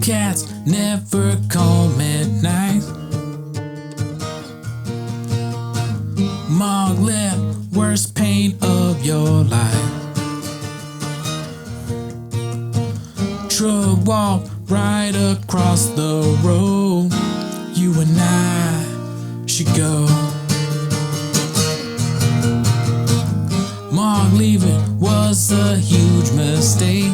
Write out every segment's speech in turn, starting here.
cats never come at night. Mog left, worst pain of your life. Truck walk right across the road. You and I should go. Mog leaving was a huge mistake.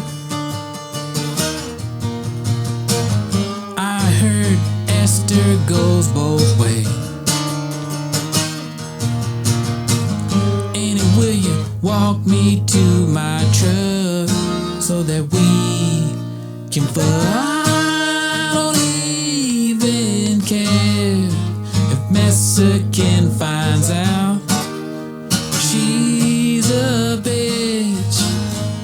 I heard Esther goes both ways. And will you walk me to my truck so that we can fuck? I don't even care if Mexican finds out. She's a bitch.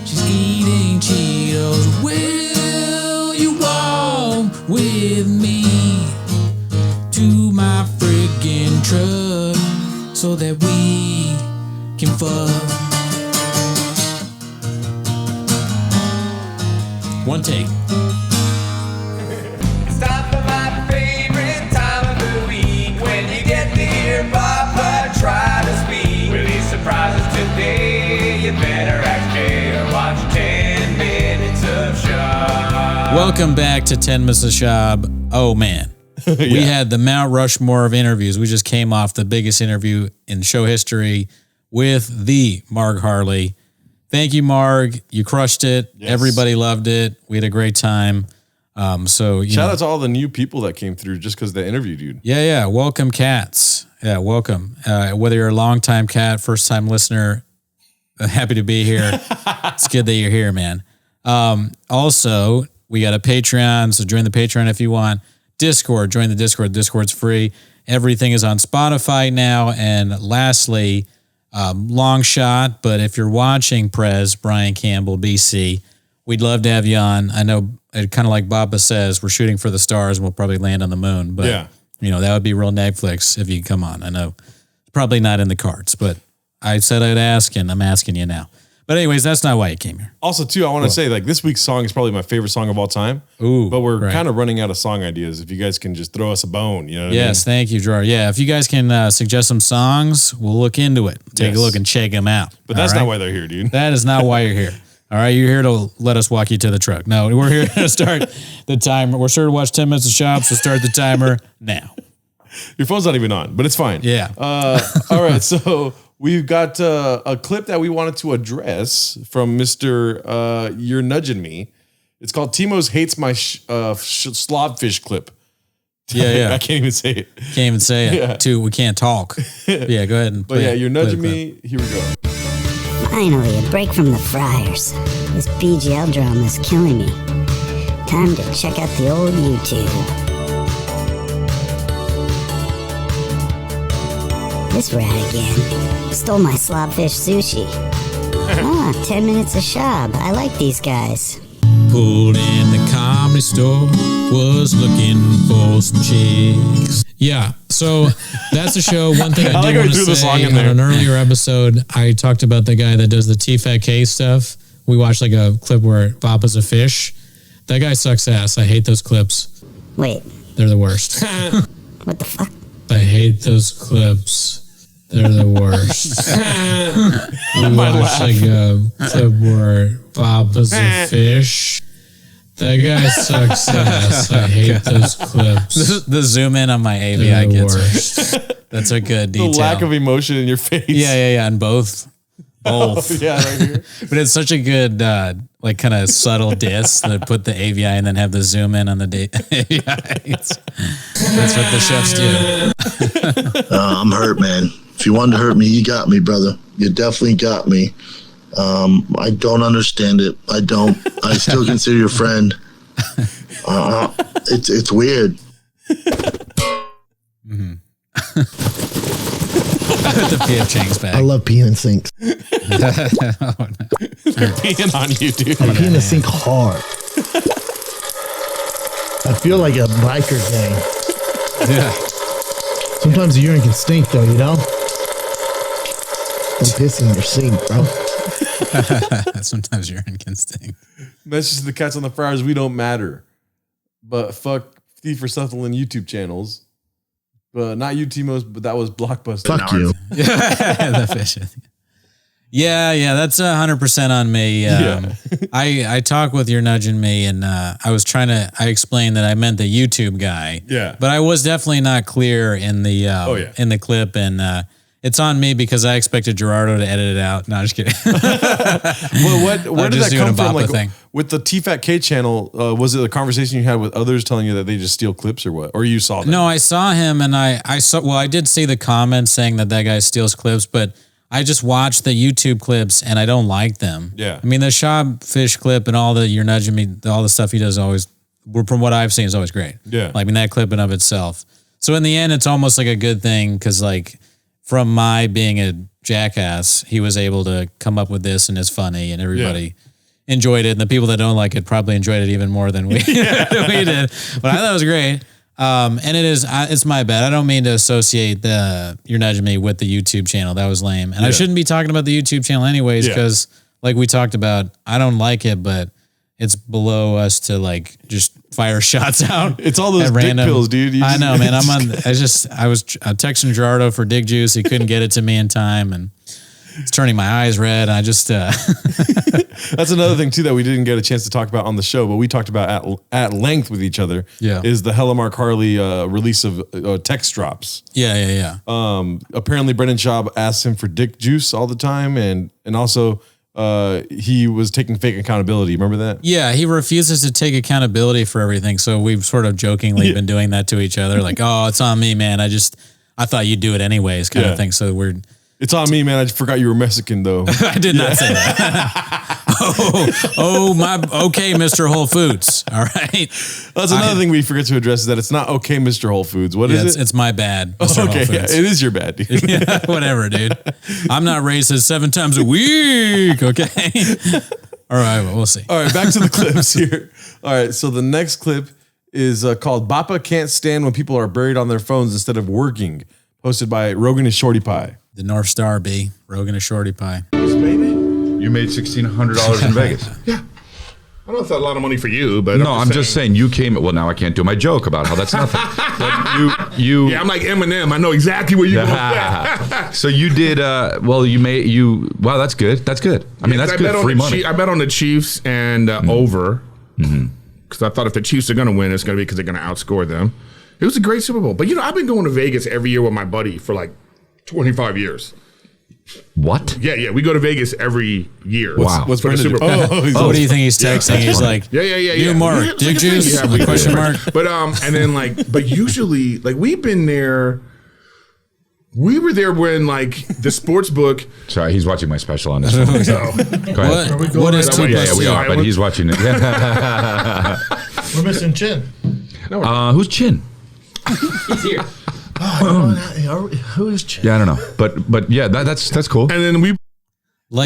She's eating Cheetos. Will you walk with me to my friggin' truck so that we can fuck? One take. It's time for my favorite time of the week. When you get to hear Papa try to speak. Will he surprise us today? You better ask Jay or watch 10 Minutes of Schaub. Welcome back to 10 Minutes of Schaub. Oh man. We had the Mount Rushmore of interviews. We just came off the biggest interview in show history with the Marg Harley. Thank you, Marg. You crushed it. Yes. Everybody loved it. We had a great time. So shout out to all the new people that came through just because they interviewed you. Yeah. Welcome, cats. Yeah, welcome. Whether you're a long-time cat, first-time listener, happy to be here. It's good that you're here, man. Also, we got a Patreon, so join the Patreon if you want. Discord, join the Discord. Discord's free. Everything is on Spotify now. And lastly, long shot, but if you're watching Prez, Brian Campbell, BC, we'd love to have you on. I know, kind of like Boppas says, we're shooting for the stars and we'll probably land on the moon. But, that would be real Netflix if you come on. I know, probably not in the cards, but I said I'd ask, and I'm asking you now. But anyways, that's not why you came here. Also, too, I want to say, this week's song is probably my favorite song of all time. Ooh, but we're kind of running out of song ideas. If you guys can just throw us a bone, you know what I mean? Thank you, Gerard. Yeah, if you guys can suggest some songs, we'll look into it. Take a look and check them out. But that's not why they're here, dude. That is not why you're here. All right, you're here to let us walk you to the truck. No, we're here to start the timer. We're sure to watch 10 Minutes of Schaub, so start the timer now. Your phone's not even on, but it's fine. Yeah. All right, so we've got a clip that we wanted to address from Mr. You're Nudging Me. It's called Timo's Hates My Slobfish clip. Yeah. I can't even say it. Can't even say it. Yeah. Too, we can't talk. Yeah, go ahead and play. But You're Nudging Me. Here we go. Finally, a break from the fryers. This BGL drama is killing me. Time to check out the old YouTube. This rat again. Stole my slobfish sushi. 10 Minutes of Schaub. I like these guys. Pulled in the comedy store, was looking for some chicks. Yeah, so that's the show. One thing I do want to say, on an earlier episode, I talked about the guy that does the TFATK stuff. We watched a clip where Boppas a fish. That guy sucks ass. I hate those clips. Wait. They're the worst. What the fuck? I hate those clips. They're the worst. We watched a clip where Boppas a fish. That guy sucks ass. I hate those clips. The zoom in on my AVI gets worst. That's a good detail. The lack of emotion in your face. Yeah, and both. Right here. But it's such a good, kind of subtle diss that put the AVI and then have the zoom in on the AVI. That's what the chefs do. I'm hurt, man. If you wanted to hurt me, you got me, brother. You definitely got me. I don't understand it. I don't. I still consider you a friend. It's weird. Mm-hmm. The PF Chang's back. I love peeing in sinks. They're peeing on you, dude. I pee in the sink hard. I feel like a biker gang. Yeah. Sometimes the urine can stink, though, you know? Don't piss in your sink, bro. Sometimes urine can stink. Message to the cats on the fryers, we don't matter. but fuck Thief for Sutherland YouTube channels. But not UTMOs, but that was Blockbuster. Fuck you. The fish. Yeah, that's 100% on me. I talk with You're Nudging Me, and I explained that I meant the YouTube guy. Yeah. But I was definitely not clear in the in the clip, and it's on me because I expected Gerardo to edit it out. No, I'm just kidding. Well, where did that come from? Like thing. With the TFATK channel, was it a conversation you had with others telling you that they just steal clips or what? Or you saw that? No, I saw him, and I did see the comments saying that guy steals clips, but I just watched the YouTube clips and I don't like them. Yeah. I mean, the Schaub fish clip and all the You're Nudging Me, all the stuff he does always, from what I've seen, is always great. Yeah. Like, I mean, that clip in of itself. So in the end, it's almost like a good thing because, like, from my being a jackass, he was able to come up with this and it's funny and everybody enjoyed it. And the people that don't like it probably enjoyed it even more than we, we did. But I thought it was great. And it's my bad. I don't mean to associate the You're Nudging Me with the YouTube channel. That was lame. And I shouldn't be talking about the YouTube channel anyways, because like we talked about, I don't like it, but it's below us to like just fire shots out. It's all those dick pills, dude. I know, man. I was texting Gerardo for Dig Juice. He couldn't get it to me in time, and it's turning my eyes red. I just that's another thing too that we didn't get a chance to talk about on the show, but we talked about at length with each other. Yeah, is the Mark Harley release of text drops. Yeah. Apparently, Brendan Schaub asks him for dick juice all the time, and also he was taking fake accountability. Remember that? Yeah, he refuses to take accountability for everything. So we've sort of jokingly been doing that to each other, like, "Oh, it's on me, man. I thought you'd do it anyways," kind of thing. So we're. It's on me, man. I forgot you were Mexican, though. I did not say that. Okay, Mr. Whole Foods. All right. That's another thing we forget to address is that it's not okay, Mr. Whole Foods. What is it? It's my bad, Mr. Whole Foods. Yeah, it is your bad, dude. Yeah, whatever, dude. I'm not racist 7 times a week, okay? All right, well, we'll see. All right, back to the clips here. All right, so the next clip is called Boppa Can't Stand When People Are Buried on Their Phones Instead of Working, posted by Rogan and Shorty Pie. The North Star B, Rogan and Shorty Pie. You made $1,600 in Vegas. Yeah. I don't know if that's a lot of money for you, but No, I'm just saying you came. Well, now I can't do my joke about how that's nothing. But you. Yeah, I'm like Eminem. I know exactly where you're going. So you did. Wow, that's good. That's good. I mean, that's good. Free money. I bet on the Chiefs and over because I thought if the Chiefs are going to win, it's going to be because they're going to outscore them. It was a great Super Bowl, but I've been going to Vegas every year with my buddy for like 25 years. What? Yeah. We go to Vegas every year. Wow. What's for the Super Bowl? What do you think he's texting? He's like, Yeah. Mark, Dig Juice? Yeah, Question mark. But and then but usually we've been there. We were there when the sports book. Sorry, he's watching my special on this one. Go ahead. What is 2 Yeah, plus we 2? are, but he's watching it. Yeah. We're missing Chin. Who's Chin? He's here. Who is Chin? Yeah, I don't know, but yeah, that's cool. And then we.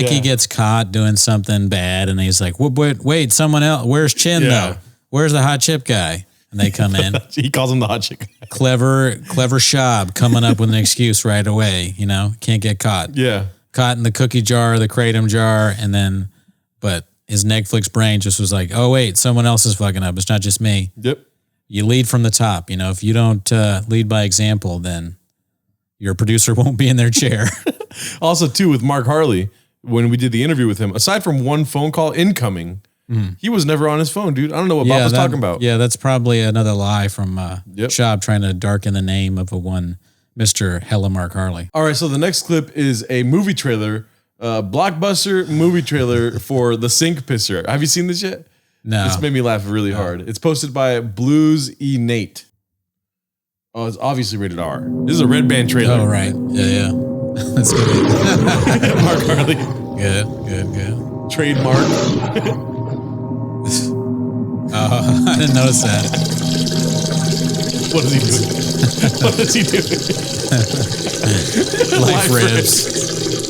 He gets caught doing something bad, and he's like, wait, someone else. Where's Chin though? Where's the hot chip guy? And they come in. He calls him the hot chick. Clever Schaub coming up with an excuse right away. Can't get caught. Yeah. Caught in the cookie jar, the kratom jar, but his Netflix brain just was like, oh wait, someone else is fucking up. It's not just me. Yep. You lead from the top. If you don't lead by example, then your producer won't be in their chair. Also, too, with Mark Harley, when we did the interview with him, aside from one phone call incoming, he was never on his phone, dude. I don't know what Bob was talking about. Yeah, that's probably another lie from Schaub trying to darken the name of one Mr. Hella Mark Harley. All right, so the next clip is a movie trailer, Blockbuster movie trailer for The Sink Pisser. Have you seen this yet? No. This made me laugh really hard. It's posted by Blues E. Nate. Oh, it's obviously rated R. This is a Red Band trailer. Oh, right. Yeah. That's good. Mark Harley. Good. Trademark. I didn't notice that. What is he doing? Life ribs.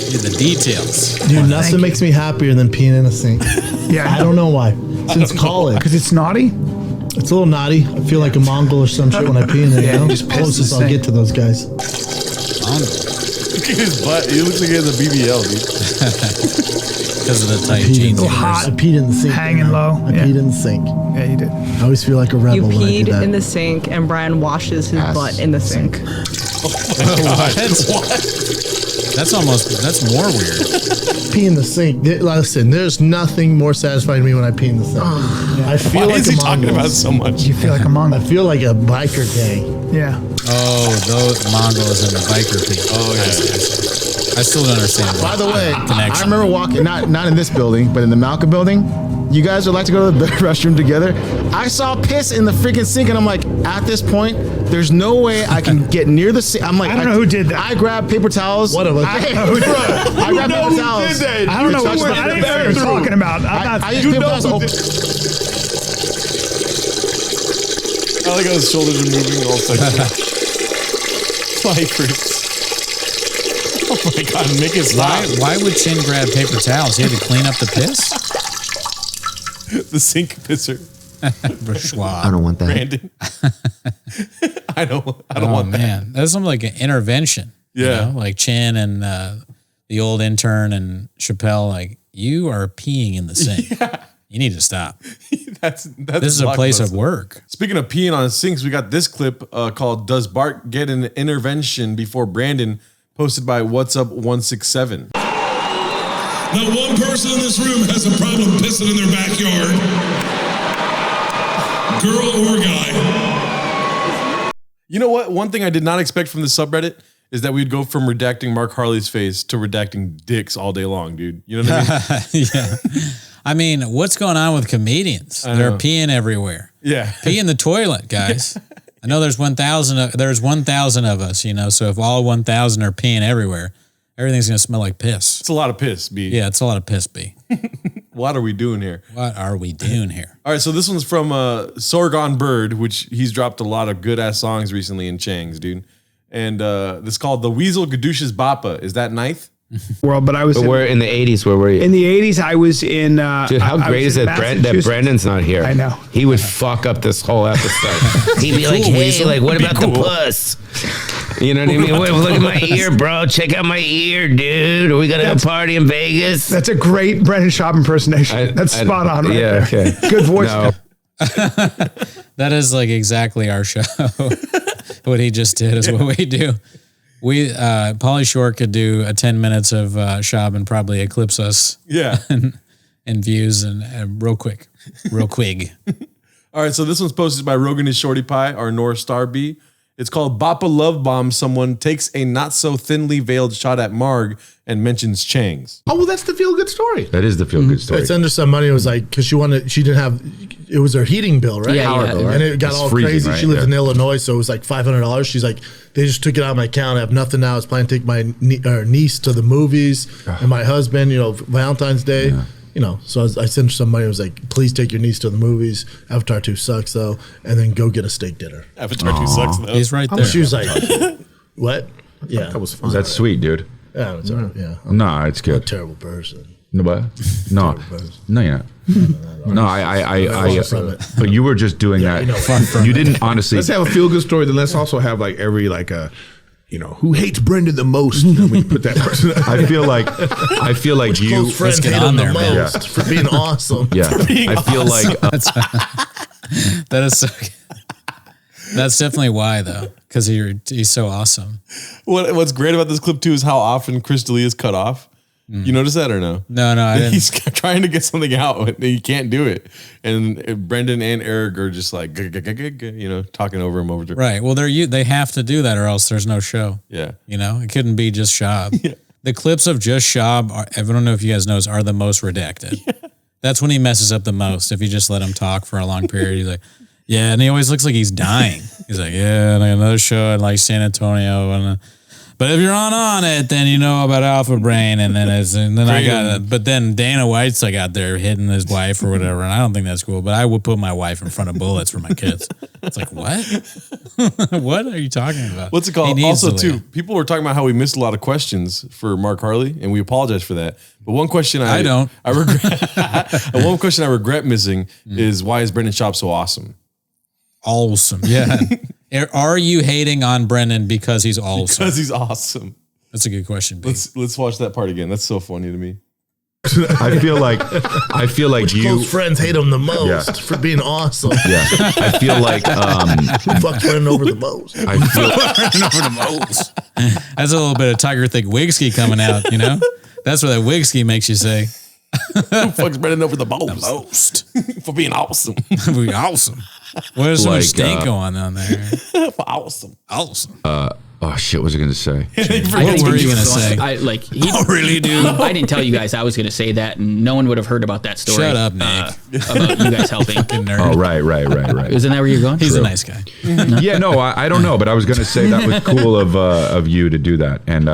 The details. Dude, nothing makes me happier than peeing in a sink. Yeah, I don't know why. Since college. because it's naughty. It's a little naughty. I feel like a Mongol or some shit when I pee in there. Yeah, you know? just piss Closest the I'll sink. get to those guys. Look at his butt. He looks like he has a BBL, dude. because of the tight jeans. I peed in the sink. Hanging low. I peed in the sink. Yeah, you did. I always feel like a rebel You when I do peed that. in the sink, and Brian washes his butt in the sink. That's more weird. Pee in the sink. Listen, there's nothing more satisfying to me when I pee in the sink. I feel Why like is he talking about it so much? You feel like a Mongol. I feel like a biker gang. Yeah. Oh, those Mongols and the biker people. Oh, yeah. I still don't understand. By the way, connection. I remember walking, not in this building, but in the Malcolm building. You guys would like to go to the restroom together. I saw piss in the freaking sink, and I'm like, at this point, there's no way I can get near the sink. I'm like, I don't know who did that. I grabbed paper towels. What of us? I grabbed paper towels. I don't know what you're talking about. I used paper towels. I like how his shoulders are moving all sexy. Vipers. Oh my God, Nick is Why would Chin grab paper towels? He had to clean up the piss? the sink pisser. I don't want that. Brandon. I don't want that. Man, that's something like an intervention. Yeah. You know? Like Chin and the old intern and Chappelle, like, you are peeing in the sink. Yeah. You need to stop. That's this is a place of work. Speaking of peeing on sinks, we got this clip called "Does Bart Get an Intervention Before Brandon?" posted by What's Up 167. Now, one person in this room has a problem pissing in their backyard. Girl or guy. You know what? One thing I did not expect from the subreddit is that we'd go from redacting Mark Harley's face to redacting dicks all day long, dude. You know what I mean? Yeah. I mean, what's going on with comedians? They're peeing everywhere. Yeah. Pee in the toilet, guys. I know there's 1,000 of us, you know, so if all 1,000 are peeing everywhere, everything's going to smell like piss. It's a lot of piss, B. Yeah, it's a lot of piss, B. What are we doing here? What are we doing here? All right, so this one's from Sorgon Bird, which he's dropped a lot of good-ass songs recently in Chang's, dude. And this is called The Weasel Gadoosh's Boppa. Is that ninth? World, but I was. But we're in the 80s. Where were you? In the 80s, I was in. Dude, how great is it that Brendan's not here? I know. He would fuck up this whole episode. He'd be like, Cool, hey, Weasel. like, what Be about cool. the puss? You know what I mean? Wait, look at my ear, bro. Check out my ear, dude. Are we going to have a party in Vegas? That's a great Brendan Schaub impersonation. That's spot on right there. Okay. Good voice. No. That is like exactly our show. What he just did is what we do. We Pauly Shore could do a 10 minutes of Schaub and probably eclipse us. Yeah. in views and real quick. All right, so this one's posted by Rogan and Shorty Pie, our North Star B. It's called Boppa Love Bomb. Someone takes a not so thinly veiled shot at Marg and mentions Chang's. Oh, well, that's the feel good story. That is the feel good story. It's under some money. It was like, because she didn't have, it was her heating bill, right? Yeah, yeah. Bill, right? And it got It's all freezing, crazy. right? She lived Yeah. in Illinois, so it was like $500. She's like, they just took it out of my account. I have nothing now. I was planning to take my niece to the movies and my husband, you know, Valentine's Day. Yeah. You know, so I sent her some money. I was like, please take your niece to the movies. Avatar 2 sucks, though. And then go get a steak dinner. Avatar 2 sucks, though. He's right there. She was like, what? Yeah. That was fun. That's sweet, dude. Yeah, it's all right. Yeah. I'm No, it's a good. terrible person. No, what? No, no, you're not. No, I. from it. But you were just doing that. you know what? You didn't honestly. Let's have a feel good story. Then let's also have like every you know, who hates Brendan the most? And then we put that person. I feel like you. Close friends get hate on him there, the man. most for being awesome. Yeah, I feel like That is so, that's definitely why, though, because he's so awesome. What's great about this clip, too, is how often Chris D'Elia is cut off. You notice that or no? No, I didn't. He's trying to get something out, and he can't do it. And Brendan and Eric are just like, you know, talking over him over. Right. Well, they have to do that or else there's no show. Yeah. You know, it couldn't be just Schaub. Yeah. The clips of just Schaub, I don't know if you guys notice, are the most redacted. Yeah. That's when he messes up the most. If you just let him talk for a long period, he's like, yeah, and he always looks like he's dying. He's like, yeah, and I got another show at like San Antonio, and but if you're on it, then you know about Alpha Brain, and then I got it. But then Dana White's like out there hitting his wife or whatever, and I don't think that's cool. But I would put my wife in front of bullets for my kids. It's like, what? What are you talking about? What's it called? Also, too, people were talking about how we missed a lot of questions for Mark Harley, and we apologize for that. But one question I regret, one question I regret missing is why is Brendan Schaub so awesome? Awesome, yeah. Are you hating on Brendan because he's awesome? Because he's awesome. That's a good question, B. Let's watch that part again. That's so funny to me. I feel like Which you close friends hate him the most Yeah. for being awesome. Yeah, I feel like Who fucks Brendan over the most? I feel over the most. That's a little bit of Tiger Thick Wigski coming out, you know? That's what that Wigski makes you say. Who fucks Brendan over the most? The most. For being awesome. For being awesome. What is so much stink going on there? For awesome. Awesome. oh shit, what was I going to say? What were you going to say? I really do. I didn't tell you guys I was going to say that, and no one would have heard about that story. Shut up, Nick. About you guys helping. Nerd. Oh, right. Isn't that where you're going? He's a nice guy. Yeah, no, I don't know, but I was going to say that was cool of you to do that, and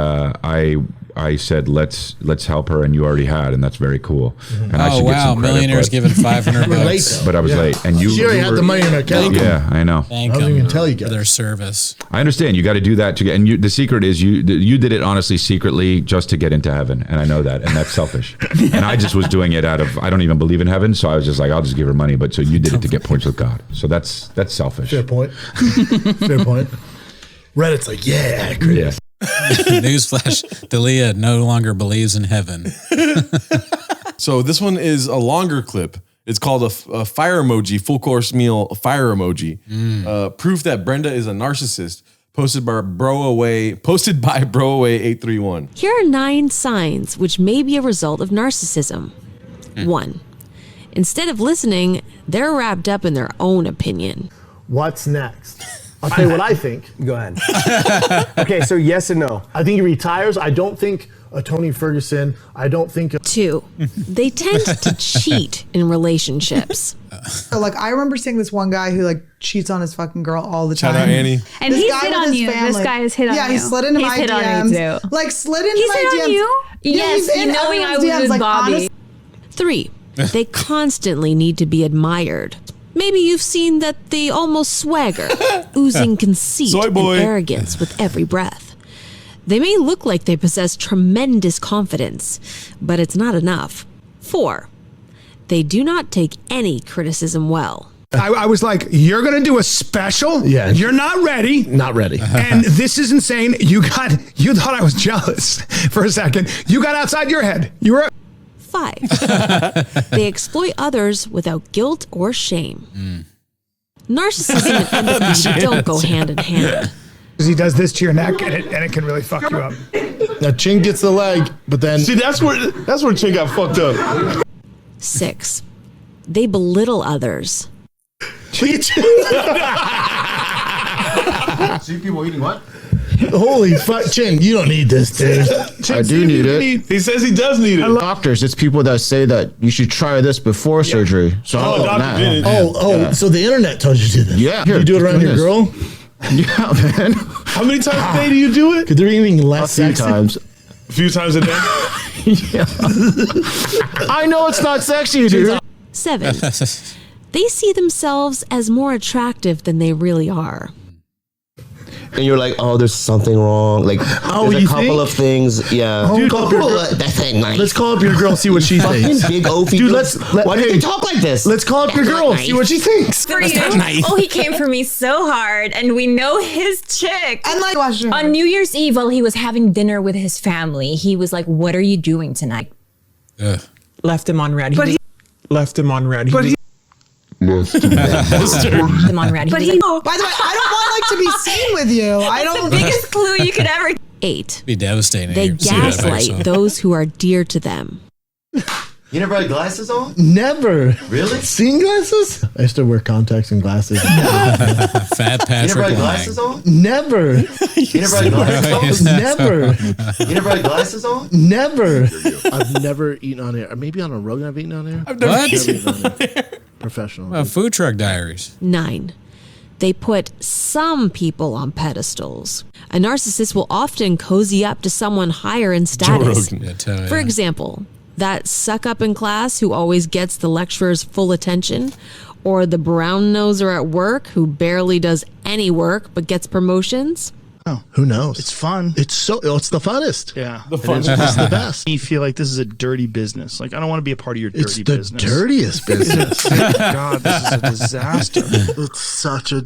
I said let's help her, and you already had, and that's very cool. And I should get some credit, millionaires giving $500, but I was late, and you. She already had the money in her account. Yeah, I know. Thank I don't them even tell you guys. for their service. I understand. You got to do that to get. And the secret is you did it honestly, secretly, just to get into heaven, and I know that, and that's selfish. And I just was doing it out of I don't even believe in heaven, so I was just like, I'll just give her money. But so you did it to get points with God. So that's selfish. Fair point. Fair point. Reddit's like, yeah, accurate. Yeah. Newsflash: Dalia no longer believes in heaven. So this one is a longer clip. It's called a fire emoji, full course meal fire emoji. Proof that Brenda is a narcissist. Posted by Broaway831. Here are 9 signs which may be a result of narcissism. 1. Instead of listening, they're wrapped up in their own opinion. What's next? I'll tell you what I think. Go ahead. Okay, so yes and no. I think he retires. I don't think a Tony Ferguson. I don't think. 2. They tend to cheat in relationships. So, like, I remember seeing this one guy who like cheats on his fucking girl all the time. Shout out Annie. And This he's guy hit with on his you. family. This guy has hit on you. Yeah, he slid into He's my hit on DMs. me too. Like slid into He's my hit DMs. on you? Yes, he's in knowing I everyone's was DMs, with like, Bobby. honest- 3. They constantly need to be admired. Maybe you've seen that they almost swagger, oozing conceit Soy and boy. arrogance with every breath. They may look like they possess tremendous confidence, but it's not enough. 4. They do not take any criticism well. I was like, you're going to do a special? Yeah. You're not ready. Not ready. And this is insane. You thought I was jealous for a second. You got outside your head. You were. 5. They exploit others without guilt or shame. Narcissism and empathy don't go hand in hand. He does this to your neck, and it can really fuck you up. Now Ching gets the leg, but then See, that's where Ching got fucked up. 6. They belittle others. See people eating what? holy fuck, Ching, you don't need this, dude. I do need it. He says he does need it. Doctors, it's people that say that you should try this before surgery. So I'm doing that. So the internet told you to do this. Yeah. You do it around your girl? Yeah, man. How many times a day do you do it? Could there even less A few sexy? times. A few times a day? Yeah. I know it's not sexy, dude. 7. They see themselves as more attractive than they really are. And you're like, oh, there's something wrong. Like, there's a couple of things. Yeah. Oh, call up your girl. That's ain't nice. Let's call up your girl, see what she thinks. Big oafy. Dude, why do you talk like this? Let's call up your girl, see what she thinks. For you. Oh, he came for me so hard, and we know his chick. And like on New Year's Eve, while he was having dinner with his family, he was like, "What are you doing tonight?" Left him on red. Left him on red. But he- Left him on red. But He he, was by the way, I don't want like to be seen with you. I It's don't. the biggest clue you could ever. 8. Be devastating. They You see that by gaslight yourself. those who are dear to them. You never had glasses on? Never. Really? Seeing glasses? I used to wear contacts and glasses. Fat You Patrick never had Lang. glasses on? Never. You never had glasses on? Never. You never had glasses on? Never. I've never eaten on air. Maybe on a Rogan I've eaten on air. I've never Never eaten eaten on air. Professional. Well, Food Truck Diaries. 9. They put some people on pedestals. A narcissist will often cozy up to someone higher in status. Yeah, tell you. For example, that suck up in class who always gets the lecturer's full attention, or the brown noser at work who barely does any work but gets promotions. Oh, who knows? It's fun. It's the funnest. Yeah. The funnest. It's the best. You feel like this is a dirty business. Like, I don't want to be a part of your It's dirty the business. dirtiest business. God, this is a disaster.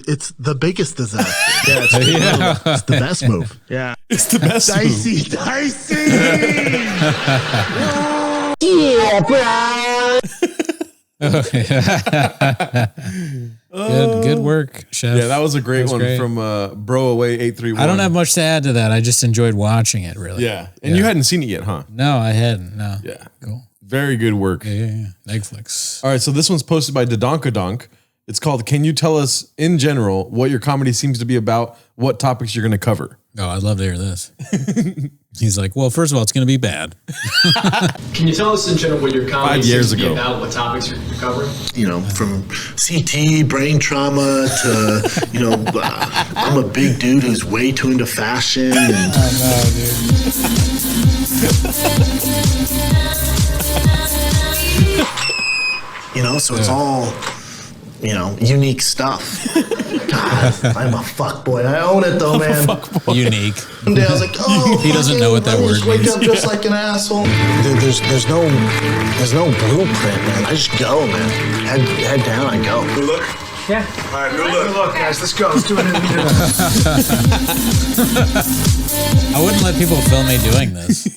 It's the biggest disaster. Yeah, It's the best move. Yeah. It's the best Dicey. Yeah, bro. Good work, Chef. Yeah, that was a great one from Bro Away 831. I don't have much to add to that. I just enjoyed watching it, really. Yeah. And you hadn't seen it yet, huh? No, I hadn't. No. Yeah. Cool. Very good work. Yeah. Netflix. All right, so this one's posted by Dodonkadonk. It's called Can You Tell Us in General What Your Comedy Seems to Be About, What Topics You're going to Cover? Oh, I'd love to hear this. He's like, well, first of all, it's going to be bad. Can you tell us in general what your comedy 5 years seems to be ago. about, what topics you're covering? You know, from CT, brain trauma to, you know, I'm a big dude who's way too into fashion. And you know, so it's all, you know, unique stuff. God, I'm a fuckboy. I own it though, man. Unique. One day I was like, oh, He doesn't know what that word wake means. up just like an asshole. There's no bluept, man. I just go, man. Head down, I go. Good look? Yeah. All right, good look, guys. Let's go. Let's do it. I wouldn't let people film me doing this.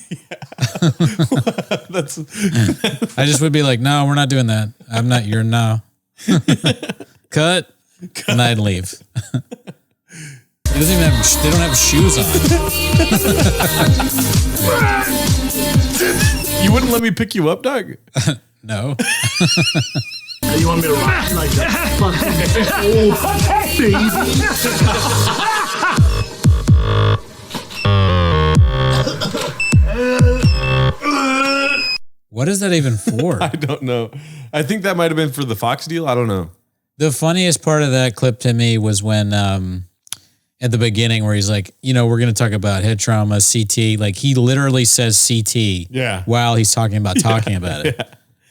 I just would be like, no, we're not doing that. I'm not, you're no. Cut. And I'd leave. They don't have shoes on. You wouldn't let me pick you up, Doug? No. You want me to rock like that? Oh, baby. What is that even for? I don't know. I think that might have been for the Fox deal. I don't know. The funniest part of that clip to me was when at the beginning where he's like, you know, we're going to talk about head trauma, CT. Like he literally says CT while he's talking about it. Yeah.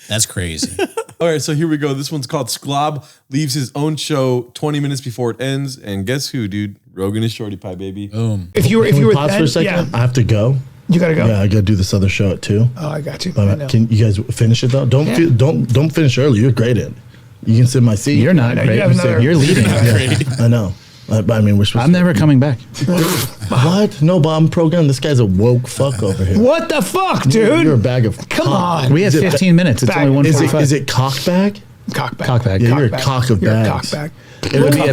That's crazy. All right, so here we go. This one's called Sklob leaves his own show 20 minutes before it ends. And guess who, dude? Rogan is Shorty Pie, baby. Boom. If you were pause for a second, I have to go. You gotta go. Yeah, I gotta do this other show at 2. Oh, I got you. I know. Can you guys finish it though? Don't finish early. You're great at it. You can sit in my seat. You're not great. You're leading. Yeah, I know. I mean, we're supposed I'm never coming back. What? No, but I'm programmed. This guy's a woke fuck over here. What the fuck, dude? You're a bag of Come cock. on. We have 15 minutes. It's only 1:45. Is it cock bag? Cock bag. Cock bag. Yeah, you're a cock of You're a bags. cock bag. It would be a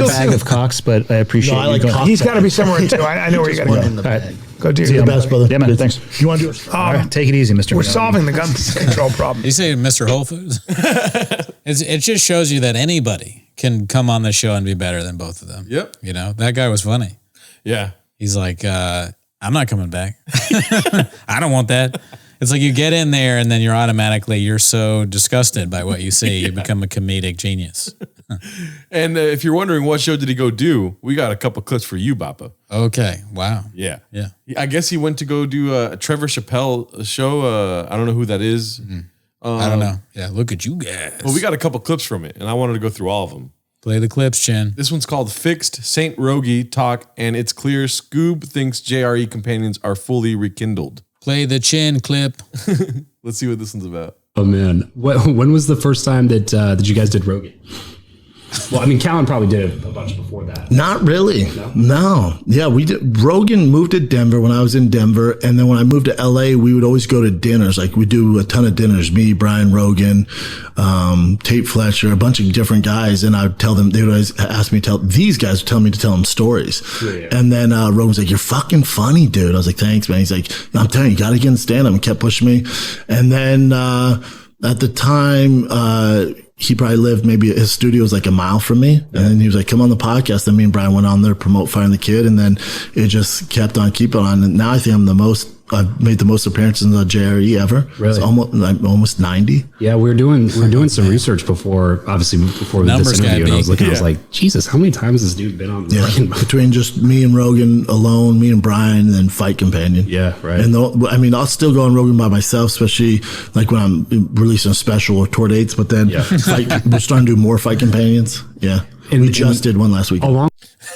bag of cocks, but I appreciate No, I like you going. cock He's bag. got to be somewhere in 2. I know where you got to go. In the All right. bag. Go do See your the best, brother. Yeah, man. Good. Thanks. You want to do it? All right, take it easy, Mr. We're Gunn. solving the gun control problem. You say Mr. Whole Foods? It just shows you that anybody can come on the show and be better than both of them. Yep. You know, that guy was funny. Yeah. He's like, I'm not coming back. I don't want that. It's like you get in there and then you're so disgusted by what you see. You become a comedic genius. And if you're wondering what show did he go do, we got a couple clips for you, Boppa. Okay. Wow. Yeah. Yeah. I guess he went to go do a Trevor Chappelle show. I don't know who that is. I don't know. Yeah. Look at you guys. Well, we got a couple clips from it, and I wanted to go through all of them. Play the clips, Chin. This one's called Fixed Saint Rogie Talk, and it's clear Scoob thinks JRE companions are fully rekindled. Play the Chin clip. Let's see what this one's about. Oh man, when was the first time that you guys did Rogan? Well, I mean, Callan probably did a bunch before that. Not really. No. Yeah, we did. Rogan moved to Denver when I was in Denver. And then when I moved to LA, we would always go to dinners. Like we do a ton of dinners. Me, Brian Rogan, Tate Fletcher, a bunch of different guys. And I would tell them, they would always ask me these guys would tell me to tell them stories. Yeah. And then Rogan's like, you're fucking funny, dude. I was like, thanks, man. He's like, no, I'm telling you, you got to get in stand-up, and kept pushing me. And then at the time, he probably lived, maybe his studio was like a mile from me. And then he was like, come on the podcast. Then me and Brian went on there to promote Firing the Kid. And then it just kept on keeping on. And now I think I've made the most appearances in the JRE ever. Really? It's almost 90. Yeah, we're doing some research before this interview, and I was looking, I was like, Jesus, how many times has this dude been on? Yeah, between just me and Rogan alone, me and Brian, and then Fight Companion. Yeah, right. And I'll still go on Rogan by myself, especially like when I'm releasing a special or tour dates. But then we're starting to do more Fight Companions. Yeah, and we just did one last week.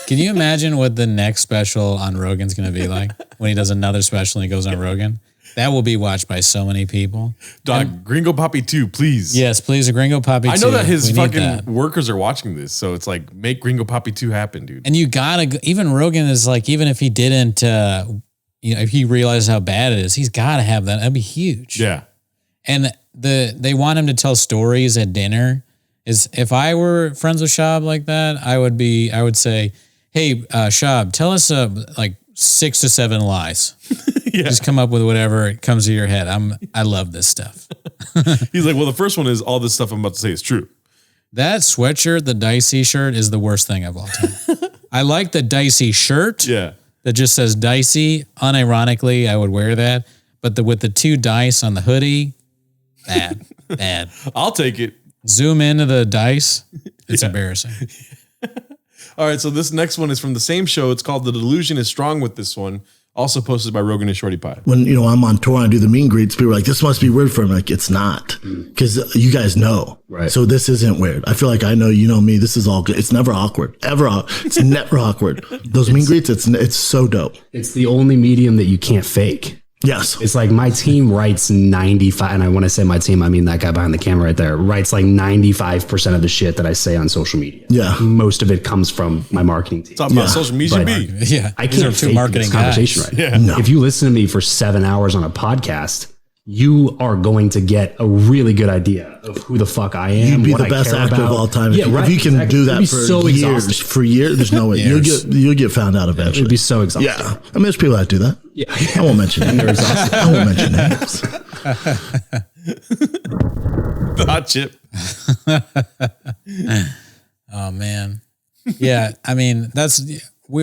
Can you imagine what the next special on Rogan's going to be like when he does another special and he goes on Rogan? That will be watched by so many people. Dog, Gringo Poppy 2, please. Yes, please, a Gringo Poppy 2. I know that his fucking workers are watching this, so it's like, make Gringo Poppy 2 happen, dude. And you gotta, even Rogan is like, even if he didn't, if he realizes how bad it is, he's gotta have that. That'd be huge. Yeah. And they want him to tell stories at dinner. Is if I were friends with Schaub like that, I would say, hey, Schaub, tell us like 6 to 7 lies. Just come up with whatever comes to your head. I love this stuff. He's like, well, the first one is all this stuff I'm about to say is true. That sweatshirt, the Dicey shirt, is the worst thing of all time. I like the Dicey shirt. That just says Dicey. Unironically, I would wear that. But with the 2 dice on the hoodie, bad. I'll take it. Zoom into the dice. It's embarrassing. All right, so this next one is from the same show. It's called The Delusion is Strong with this one. Also posted by Rogan and Shorty Pie. When I'm on tour and I do the meet and greets, people are like, this must be weird for him. Like, it's not. Because you guys know. Right. So this isn't weird. I feel like I know you know me. This is all good. It's never awkward. It's never awkward. Those meet and greets, it's so dope. It's the only medium that you can't fake. Yes. It's like my team writes 95, and when I say my team, I mean that guy behind the camera right there, writes like 95% of the shit that I say on social media. Yeah. Most of it comes from my marketing team. Talking about social media. I can't fake this conversation right. Yeah. No. If you listen to me for 7 hours on a podcast, you are going to get a really good idea of who the fuck I am. You'd be what the I best care actor about. of all time. Yeah, if you can do that so for years, there's no way. You'll get found out eventually. It'd be so exhausting. Yeah. I mean, there's people that do that. Yeah. I won't mention And they're names. exhausted. I won't mention names. Hot chip. Oh man. Yeah. I mean,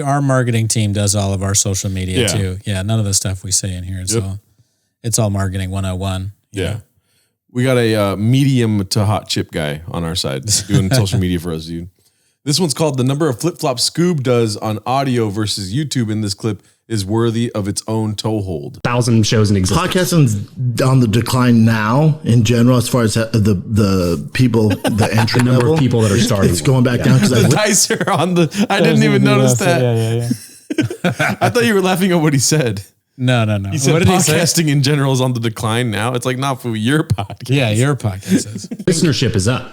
our marketing team does all of our social media too. Yeah. None of the stuff we say in here. It's all marketing 101. Yeah. We got a medium to hot chip guy on our side doing social media for us, dude. This one's called The Number of FlipFlops Scoob does on audio versus YouTube in this clip is worthy of its own toehold. 1,000 shows in existence. Podcasting's on the decline now in general as far as the people, the entry The number level. of people that are starting. It's going back down because The dice are on the. I didn't even notice that. Yeah. I thought you were laughing at what he said. No. He said What did he say? podcasting in general is on the decline now. It's like not for your podcast. Yeah, your podcast is. Listenership is up.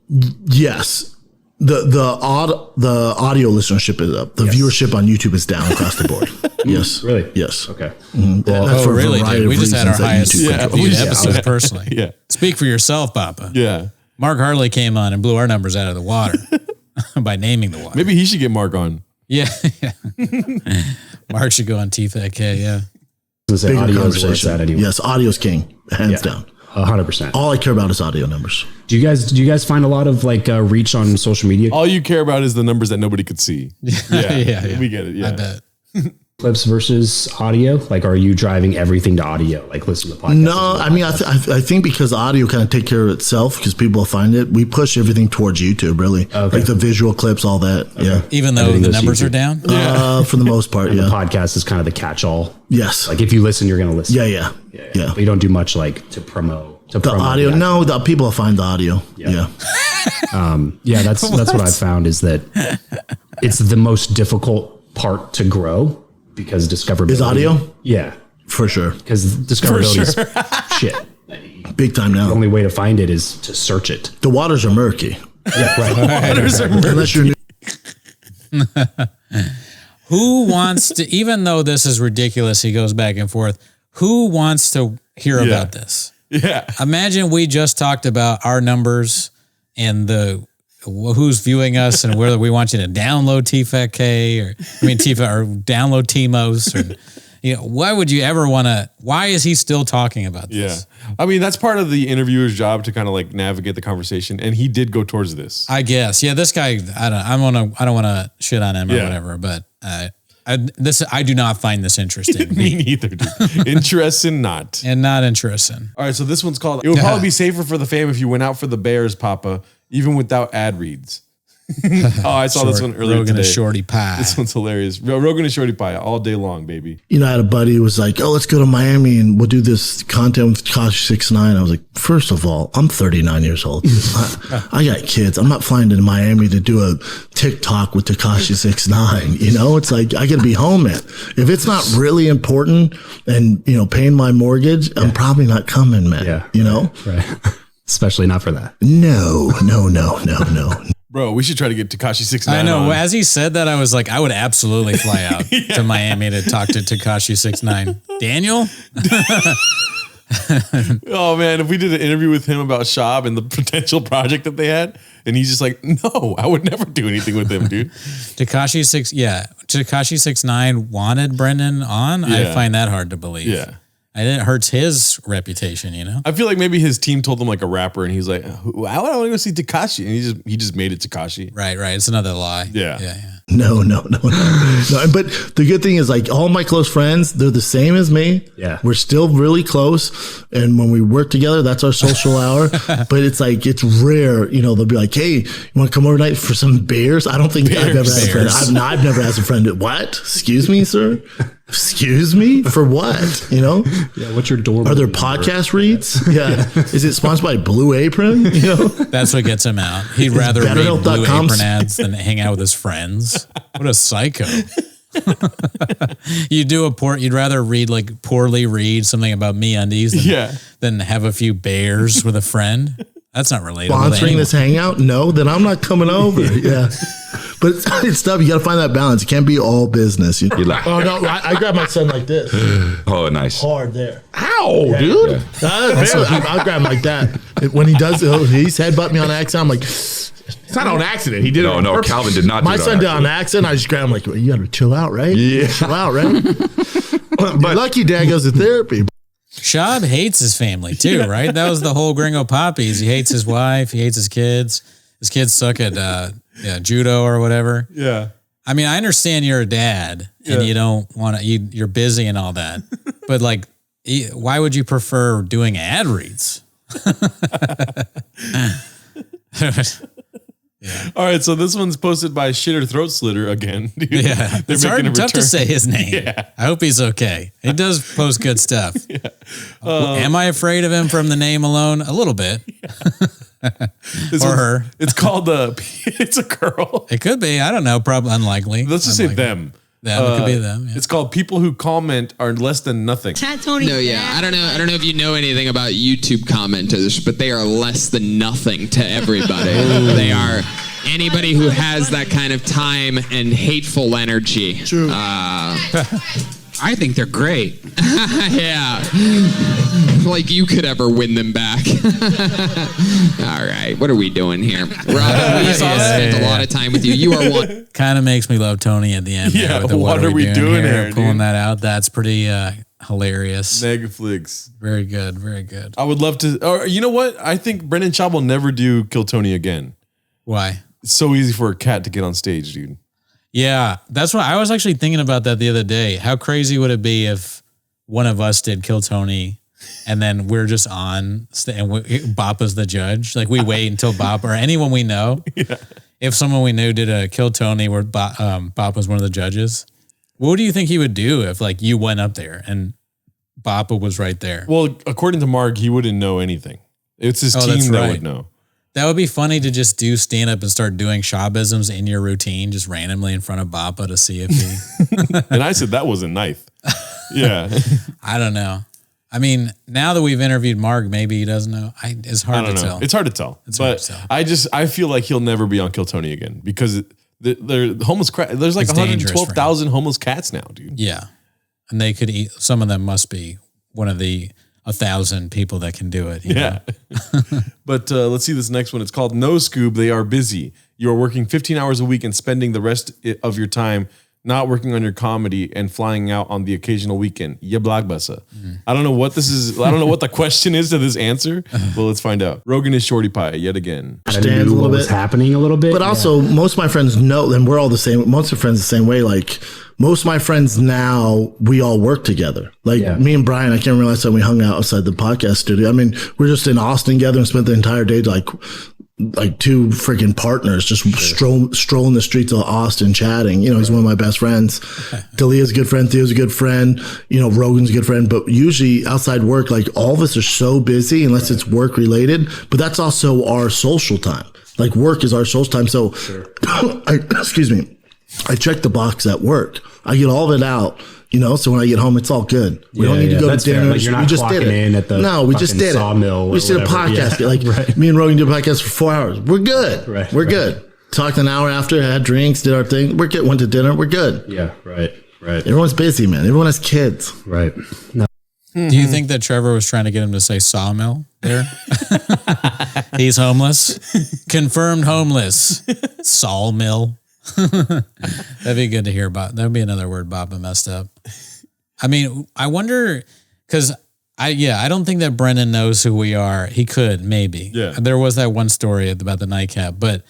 Yes. The audio listenership is up. The viewership on YouTube is down across the board. Yes. Really? Yes. Okay. Well, Oh, really, dude? We just had our highest viewed Yeah. episodes personally. Yeah. Speak for yourself, Papa. Yeah. Mark Harley came on and blew our numbers out of the water by naming the water. Maybe he should get Mark on. Yeah. Mark should go on TFATK. Yeah. Bigger Audio is where it's conversation. at anyway. Yes, audio's king, hands down. 100%. All I care about is audio numbers. Do you guys find a lot of like reach on social media? All you care about is the numbers that nobody could see. Yeah. We get it. Yeah. I bet. Clips versus audio? Like, are you driving everything to audio? Like, listen to the podcast? No, I mean, I think because audio kind of take care of itself because people find it, we push everything towards YouTube, really. Okay. Like the visual clips, all that. Okay. Yeah. Even though Everything the goes to numbers YouTube. are down? For the most part, And yeah. the podcast is kind of the catch-all. Yes. Like, if you listen, you're going to listen. Yeah. But you don't do much like to promote. The audio, no, the people find the audio. Yeah. That's what I've found is that it's the most difficult part to grow because discoverability Is audio? Yeah, for sure. Because discoverability is shit. Big time now. The only way to find it is to search it. The waters are murky. Yeah, right. Waters are murky. Unless you're Who wants to, even though this is ridiculous, he goes back and forth, who wants to hear about this? Yeah. Imagine we just talked about our numbers and who's viewing us and whether we want you to download TFATK or download TMOS or why would you ever want to? Why is he still talking about this? Yeah, I mean that's part of the interviewer's job to kind of like navigate the conversation, and he did go towards this. I guess. Yeah, this guy. I don't want to shit on him or whatever, but I do not find this interesting. Me neither, dude. Interesting, not. And not interesting. All right, so this one's called, it would probably be safer for the fam if you went out for the Bears, Papa, even without ad reads. I saw this one earlier Rogan today. and Shorty Pie. This one's hilarious. Rogan and Shorty Pie all day long, baby. I had a buddy who was like, oh, let's go to Miami and we'll do this content with Takashi 6ix9ine. I was like, first of all, I'm 39 years old. I got kids. I'm not flying to Miami to do a TikTok with Takashi 6ix9ine. It's like, I got to be home, man. If it's not really important and, paying my mortgage, I'm probably not coming, man. Yeah. Right. Especially not for that. No. Bro, we should try to get Takashi 6ix9ine I know. on. As he said that, I was like, I would absolutely fly out to Miami to talk to Takashi 6ix9ine. Daniel? Oh man, if we did an interview with him about Schaub and the potential project that they had, and he's just like, no, I would never do anything with him, dude. Takashi 6ix9ine wanted Brendan on. Yeah. I find that hard to believe. Yeah. And it hurts his reputation, you know? I feel like maybe his team told him like a rapper, and he's like, I want to go see Takashi, and he just made it Takashi. Right. It's another lie. Yeah. No. But the good thing is, like, all my close friends, they're the same as me. Yeah. We're still really close. And when we work together, that's our social hour. But it's like, it's rare, you know, they'll be like, hey, you want to come over tonight for some beers? I don't think I've ever had a friend. I've never asked a friend. What? Excuse me, sir? Excuse me? For what? You know? Yeah. What's your door? Are there podcast reads? Yeah. Is it sponsored by Blue Apron? You know? That's what gets him out. He'd rather read Blue Apron ads than hang out with his friends. What a psycho. You'd rather poorly read something about MeUndies than have a few bears with a friend. That's not relatable. Sponsoring this hangout? No, then I'm not coming over. Yeah. But it's tough. You got to find that balance. It can't be all business. Oh, no. I grab my son like this. Oh, nice. Hard there. Ow, dude. Yeah. I'll grab him like that. When he does, he's headbutt me on accident. I'm like, it's not on accident. He did it on purpose. Calvin did not do my son did it on accident. I just grab him like, you got to chill out, right? Yeah. Chill out, right? But lucky dad goes to therapy. Schaub hates his family too, right? That was the whole Gringo Poppies. He hates his wife. He hates his kids. His kids suck at judo or whatever. Yeah. I mean, I understand you're a dad and you don't want to. You're busy and all that, but like, why would you prefer doing ad reads? All right, so this one's posted by Shitter Throat Slitter again. Dude. Yeah, it's tough to say his name. Yeah. I hope he's okay. He does post good stuff. Am I afraid of him from the name alone? A little bit. Or her. It's called it's a girl. It could be. I don't know. Probably unlikely. Let's just say them. It could be them. Yeah. It's called people who comment are less than nothing. No, yeah. I don't know if you know anything about YouTube commenters, but they are less than nothing to everybody. They are anybody who has that kind of time and hateful energy. True. I think they're great. Yeah. Like you could ever win them back. All right. What are we doing here? Rob, we spent a lot of time with you. You are one. Kind of makes me love Tony at the end. Yeah. With the, what are we doing here? Pulling that out. That's pretty hilarious. Netflix. Very good. Very good. I would love to. Or you know what? I think Brendan Schaub will never do Kill Tony again. Why? It's so easy for a cat to get on stage, dude. Yeah, that's what I was actually thinking about that the other day. How crazy would it be if one of us did Kill Tony and then we're just on and Boppa's the judge? Like we wait until Boppa or anyone we know. Yeah. If someone we knew did a Kill Tony where Boppa's one of the judges, what do you think he would do if like you went up there and Boppa was right there? Well, according to Mark, he wouldn't know anything. It's his team that would know. That would be funny to just do stand up and start doing Schaubisms in your routine, just randomly in front of Boppa to see if he. And I said that was a knife. Yeah. I don't know. I mean, now that we've interviewed Mark, maybe he doesn't know. It's hard to tell. It's hard to tell. I feel like he'll never be on Kill Tony again because they're homeless. There's like 112,000 homeless cats now, dude. Yeah. And they could eat. Some of them must be one of the 1,000 people that can do it. Yeah. But let's see this next one. It's called No Scoob. They are busy. You are working 15 hours a week and spending the rest of your time not working on your comedy and flying out on the occasional weekend. Yeah, Blockbuster. I don't know what this is. I don't know what the question is to this answer, but let's find out. Rogan is Shorty Pie yet again. Stands a little bit. Happening a little bit. But also, most of my friends know, and we're all the same. Most of friends the same way. Like most of my friends now, we all work together. Like me and Brian, I can't remember last time we hung out outside the podcast studio. I mean, we're just in Austin together and spent the entire day like two freaking partners just strolling the streets of Austin chatting. You know, he's one of my best friends. Dalia's a good friend. Theo's a good friend. You know, Rogan's a good friend. But usually outside work, like all of us are so busy unless it's work related. But that's also our social time. Like work is our social time. So, excuse me, I check the box at work. I get all of it out. You know, so when I get home, it's all good. We don't need to go to dinner. Like you're not we just did it. In at the we just did sawmill it. We just did a podcast. Yeah. Like me and Rogan did a podcast for 4 hours. We're good. We're good. Talked an hour after, had drinks, did our thing. We're good. Went to dinner. We're good. Yeah, right. Everyone's busy, man. Everyone has kids. Right. No. Do you think that Trevor was trying to get him to say sawmill there? He's homeless. Confirmed homeless. Sawmill. That'd be good to hear about. That'd be another word Boppa messed up. I mean, I wonder, because I don't think that Brendan knows who we are. He could, maybe. Yeah. There was that one story about the nightcap, but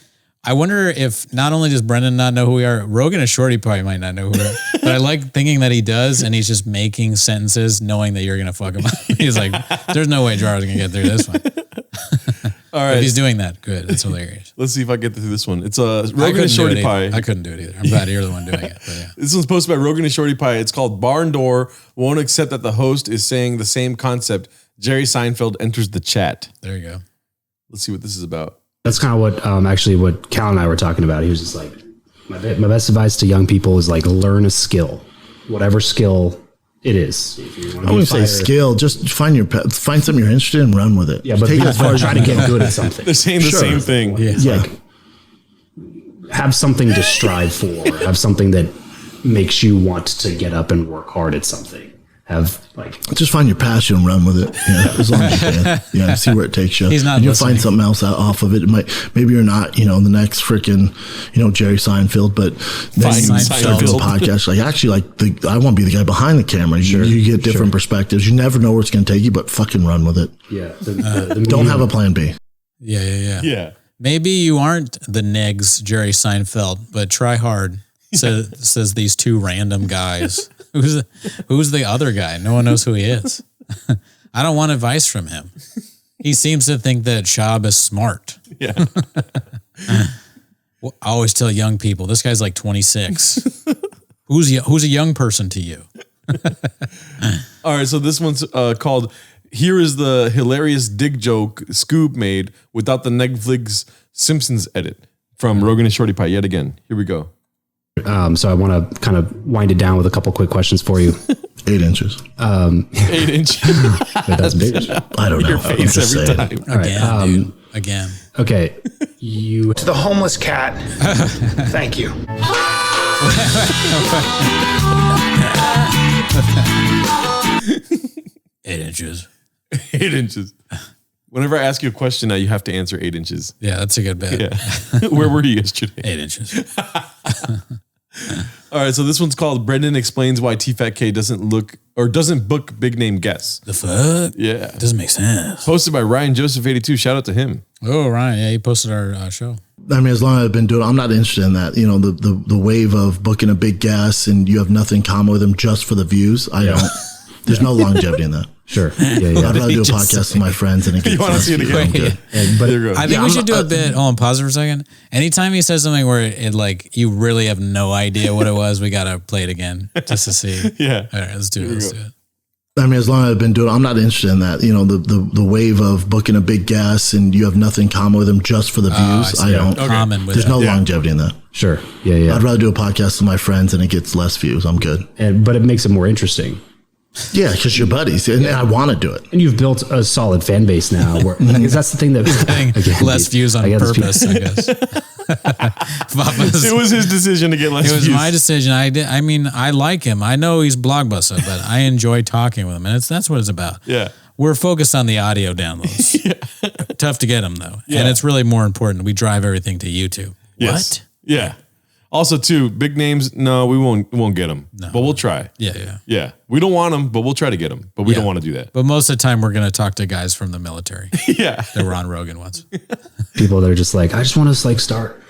I wonder if not only does Brendan not know who we are, Rogan and Shorty Pie might not know who we are. But I like thinking that he does, and he's just making sentences knowing that you're going to fuck him up. He's like, there's no way Jar's going to get through this one. All right. If he's doing that, good. It's hilarious. Let's see if I get through this one. It's Rogan and Shorty Pie. I couldn't do it either. I'm glad you're the one doing it. But yeah. This one's posted by Rogan and Shorty Pie. It's called Barn Door Won't Accept That the Host is Saying the Same Concept. Jerry Seinfeld enters the chat. There you go. Let's see what this is about. That's kind of what what Cal and I were talking about. He was just like, my best advice to young people is like learn a skill, whatever skill it is. If you I wouldn't say skill. Just find something you're interested in and run with it. Yeah, but take it as far as try to get good at something. They're saying the same thing. Yeah. Like, have something to strive for. Have something that makes you want to get up and work hard at something. Just find your passion and run with it. Yeah, as long as you can. Yeah, see where it takes you. He's not and you'll listening. find something else out off of it. Maybe you're not, the next freaking, Jerry Seinfeld, but then you start doing a podcast. Like actually, I want to be the guy behind the camera. You get different perspectives. You never know where it's going to take you, but fucking run with it. Yeah. Don't have a plan B. Yeah. Maybe you aren't the negs Jerry Seinfeld, but try hard. Says these two random guys. Who's the other guy? No one knows who he is. I don't want advice from him. He seems to think that Schaub is smart. Yeah. Well, I always tell young people, this guy's like 26. Who's a young person to you? All right, so this one's called Here is the Hilarious Dig Joke Scoob Made Without the Netflix Simpsons Edit from Rogan and Shorty Pie yet again. Here we go. So I want to kind of wind it down with a couple quick questions for you. 8 inches. 8 inches. That's big. I don't know. Your face every time. All right. Again, again. Okay. You To the homeless cat, thank you. 8 inches. 8 inches. Whenever I ask you a question now, you have to answer 8 inches. Yeah, that's a good bet. Yeah. Where were you yesterday? 8 inches. All right, so this one's called Brendan Explains Why TFATK doesn't book big name guests. The fuck? Yeah. Doesn't make sense. Posted by Ryan Joseph 82. Shout out to him. Oh, Ryan. Yeah, he posted our show. I mean, as long as I've been doing it, I'm not interested in that. The wave of booking a big guest and you have nothing in common with them just for the views. I don't. There's no longevity in that. Sure. Yeah. I'd rather do a podcast with my friends and it gets You want to see it again? But I think we should do a bit. Hold on, pause it for a second. Anytime he says something where it like you really have no idea what it was, we gotta play it again just to see. Yeah. All right, let's do it. I mean, as long as I've been doing it, I'm not interested in that. The wave of booking a big guest and you have nothing in common with them just for the views. I don't. Common with There's no longevity in that. Sure. Yeah. I'd rather do a podcast with my friends and it gets less views. I'm good. But it makes it more interesting. Yeah, because you're buddies, and I want to do it. And you've built a solid fan base now. Because that's the thing that getting less views on purpose, I guess. It was his decision to get less views. It was my decision. I mean, I like him. I know he's Blockbuster, but I enjoy talking with him, and that's what it's about. Yeah. We're focused on the audio downloads. Tough to get them though, Yeah. and it's really more important. We drive everything to YouTube. Yes. What? Yeah. Also, too, big names. No, we won't get them. No. But we'll try. Yeah. We don't want them, but we'll try to get them. But we don't want to do that. But most of the time, we're going to talk to guys from the military. Yeah. That were on Rogan once. People that are just like, I just want to start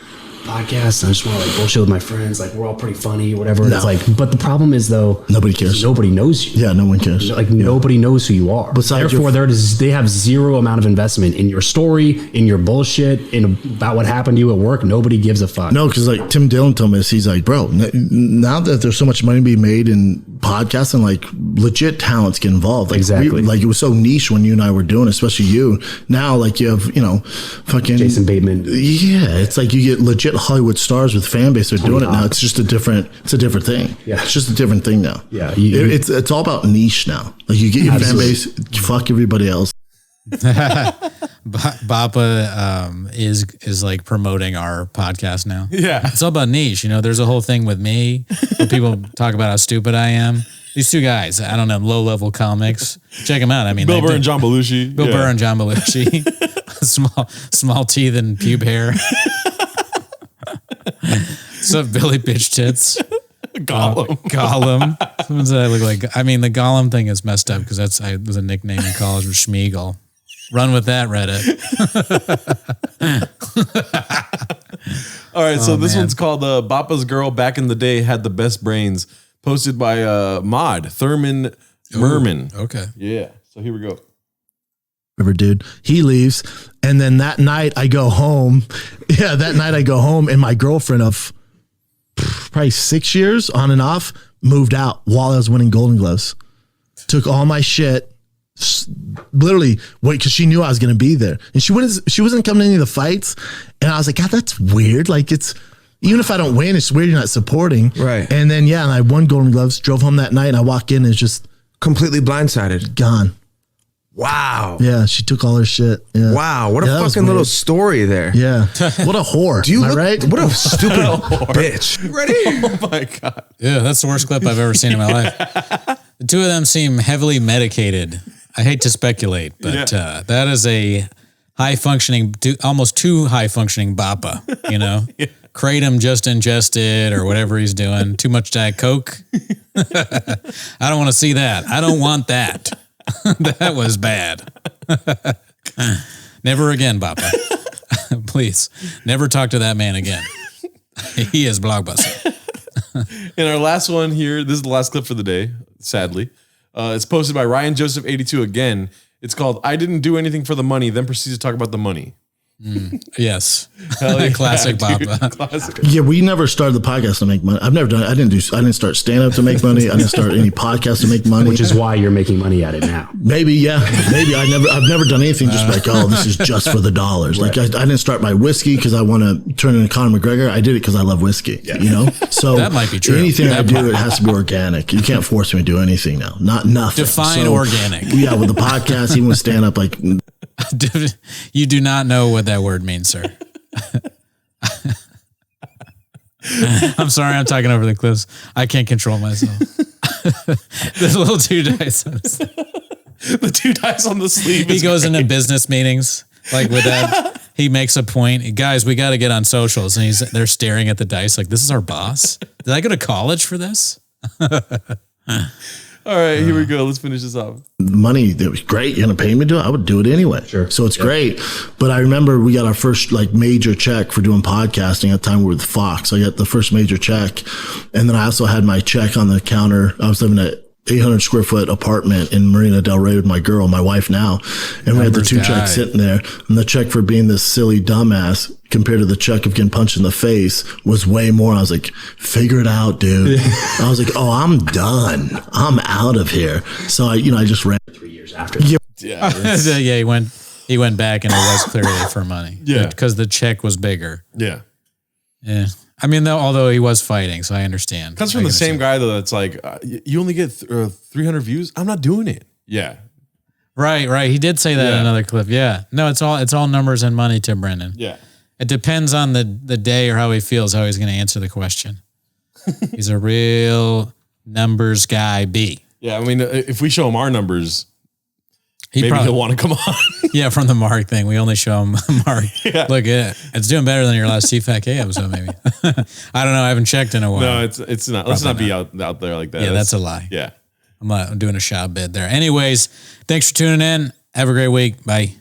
podcast. I just want to bullshit with my friends. We're all pretty funny, whatever. No. It's but the problem is though, nobody cares. Nobody knows you. Yeah, no one cares. Nobody knows who you are. Besides Therefore, they have zero amount of investment in your story, in your bullshit, in about what happened to you at work. Nobody gives a fuck. No, because Tim Dillon told me this. He's like, bro, now that there's so much money to be made in podcasting, legit talents get involved. Exactly. It was so niche when you and I were doing it, especially you. Now, you have, fucking Jason Bateman. Yeah, it's you get legit Hollywood stars with fan base. They're doing it now. It's just a different thing. Yeah. It's just a different thing now. Yeah. It's all about niche now. You get your fan base, fuck everybody else. Boppa is promoting our podcast now. Yeah. It's all about niche. There's a whole thing with me where people talk about how stupid I am. These two guys, I don't know, low-level comics. Check them out. I mean, Bill Burr and John Belushi. Bill Burr and John Belushi. small teeth and pube hair. So Billy Bitch Tits. Gollum. Gollum. What does that look like? I mean, the Gollum thing is messed up because was a nickname in college for Schmeagle. Run with that, Reddit. All right, so this one's called Boppa's Girl Back in the Day Had the Best Brains, posted by Mod Thurman Merman. Okay. Yeah, so here we go. Whatever, dude. He leaves. And then that night I go home. Yeah, that night I go home and my girlfriend of probably 6 years on and off moved out while I was winning Golden Gloves. Took all my shit. Literally, because she knew I was going to be there. And she wasn't coming to any of the fights. And I was like, God, that's weird. Like, it's, even if I don't win, it's weird you're not supporting. Right. And then, and I won Golden Gloves, drove home that night, and I walk in and it's just completely blindsided. Gone. Wow. Yeah, she took all her shit. Yeah. Wow, what a fucking little story there. Yeah. What a whore. Do you look right? What a stupid bitch. You ready? Oh my God. Yeah, that's the worst clip I've ever seen in my life. The two of them seem heavily medicated. I hate to speculate, but that is a high-functioning, almost too high-functioning boppa, you know? Kratom just ingested or whatever he's doing. Too much Diet Coke. I don't want to see that. I don't want that. That was bad. Never again, Boppa. Please, never talk to that man again. He is Blockbuster. And our last one here, this is the last clip for the day, sadly. It's posted by Ryan Joseph 82 again. It's called I Didn't Do Anything for the Money, then proceeds to talk about the money. Yes. Yeah, Classic dude. Boppa. Classic. Yeah, we never started the podcast to make money. I've never done it. I didn't start stand up to make money. I didn't start any podcast to make money. Which is why you're making money at it now. Maybe, yeah. Maybe I've never done anything just like, oh, this is just for the dollars. Like I didn't start my whiskey because I want to turn into Conor McGregor. I did it because I love whiskey. You know? So that might be true. Anything I do, it has to be organic. You can't force me to do anything now. Not nothing. Define organic. Yeah, with the podcast, even with stand up, like you do not know what that word means, sir. I'm sorry, I'm talking over the clips. I can't control myself. There's little two dice on the two dice on the sleeve. He goes into business meetings like with that. He makes a point, guys, we got to get on socials, and they're staring at the dice like, this is our boss. Did I go to college for this? All right, here we go. Let's finish this off. Money, that was great. You're gonna pay me to do it? I would do it anyway. Sure. So it's great. But I remember we got our first like major check for doing podcasting at the time we were with Fox. I got the first major check. And then I also had my check on the counter. I was living at 800 square foot apartment in Marina Del Rey with my girl, my wife now. And we had the two checks sitting there. And the check for being this silly dumbass compared to the check of getting punched in the face was way more. I was like, figure it out, dude. I was like, oh, I'm done. I'm out of here. So I just ran 3 years after. Yeah, he went back and it was clearly for money. Yeah. Because the check was bigger. Yeah. Yeah. I mean, although he was fighting, so I understand. Comes from the same guy, though, that's like, you only get 300 views? I'm not doing it. Yeah. Right. He did say that in another clip. Yeah. No, it's all numbers and money to Brendan. Yeah. It depends on the day or how he feels, how he's going to answer the question. He's a real numbers guy, B. Yeah, I mean, if we show him our numbers, maybe probably, he'll want to come on. Yeah, from the Mark thing. We only show him Mark. Yeah. Look at it. It's doing better than your last TFATK episode, maybe. I don't know. I haven't checked in a while. No, it's not. Let's not be out there like that. Yeah, that's a lie. Yeah. I'm doing a Schaub bid there. Anyways, thanks for tuning in. Have a great week. Bye.